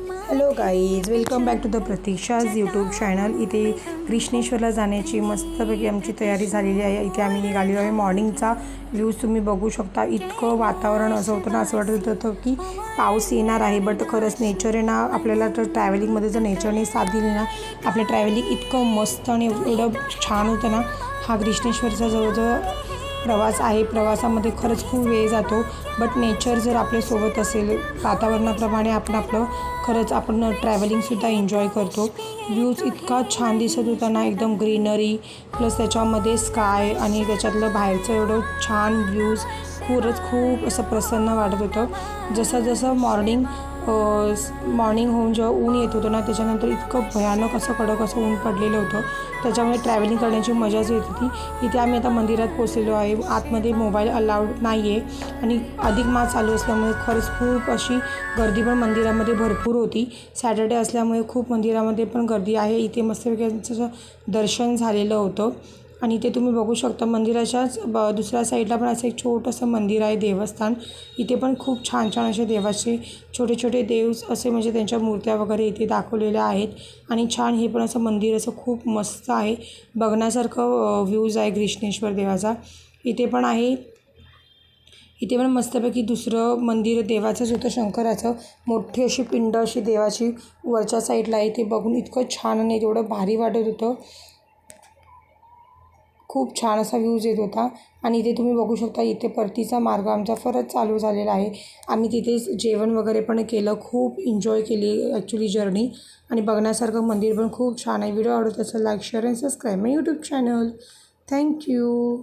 Hello guys, welcome back to the Pratiksha's YouTube channel. इथे कृष्णेश्वरला जाण्याची मस्तपैकी आमची तयारी झालेली आहे। इथे आम्ही निघालेलो आहे। मॉर्निंगचा व्ह्यूज तुम्ही बघू शकता। इतकं वातावरण असं होतं ना, असं वाटत होतं की पाऊस येणार आहे, बट खरंच नेचर आहे ना, आपल्याला तर ट्रॅव्हलिंगमध्ये जर नेचरने साथ दिली ना, आपलं ट्रॅव्हलिंग इतकं मस्त आणि एवढं छान होतं ना। हा कृष्णेश्वरचा जवळजवळ प्रवास आहे। प्रवासामध्ये खरंच खूप वेळ जातो, बट नेचर जर आपल्यासोबत असेल, वातावरणाप्रमाणे आपलं खरंच आपण ट्रॅव्हलिंगसुद्धा एन्जॉय करतो। व्ह्यूज इतका छान दिसत होता ना, एकदम ग्रीनरी प्लस त्याच्यामध्ये स्काय आणि त्याच्यातलं बाहेरचं एवढं छान व्ह्यूज खरंच खूप असं प्रसन्न वाटत होतं। जसं मॉर्निंग होऊन जेव्हा ऊन येत होतं ना, त्याच्यानंतर इतकं भयानक असं कडक असं ऊन पडलेलं होतं, त्याच्यामुळे ट्रॅव्हलिंग करण्याची मजाच येत होती। इथे आम्ही आता मंदिरात पोचलेलो आहे। आतमध्ये मोबाईल अलाउड नाही आहे आणि अधिक मास चालू असल्यामुळे खरंच खूप अशी गर्दी पण मंदिरामध्ये भरपूर होती। सॅटर्डे असल्यामुळे खूप मंदिरामध्ये पण गर्दी आहे। इथे मस्तपैकी दर्शन झालेलं होतं आणि इथे तुम्ही बघू शकता मंदिराच्याच दुसऱ्या साईडला पण असं एक छोटंसं मंदिर आहे, देवस्थान। इथे पण खूप छान छान असे देवाचे छोटे छोटे देव असे म्हणजे त्यांच्या मूर्त्या वगैरे इथे दाखवलेल्या आहेत आणि छान हे पण असं मंदिर असं खूप मस्त आहे, बघण्यासारखं व्ह्यूज आहे कृष्णेश्वर देवाचा। इथे पण आहे। इथे पण मस्तपैकी दुसरं मंदिर देवाचंच होतं, शंकराचं। मोठी अशी पिंड अशी देवाची वरच्या साईडला आहे। ते बघून इतकं छान आणि तेवढं भारी वाटत होतं। खूप छान असा व्ह्यूज येत होता आणि इथे तुम्ही बघू शकता, इथे परतीचा मार्ग आमचा परत चालू झालेला आहे। आम्ही तिथेच जेवण वगैरे पण केलं, खूप एन्जॉय केली ॲक्च्युली जर्नी आणि बघण्यासारखं मंदिर पण खूप छान आहे। व्हिडिओ आवडत असेल like, share and subscribe my YouTube channel. Thank you.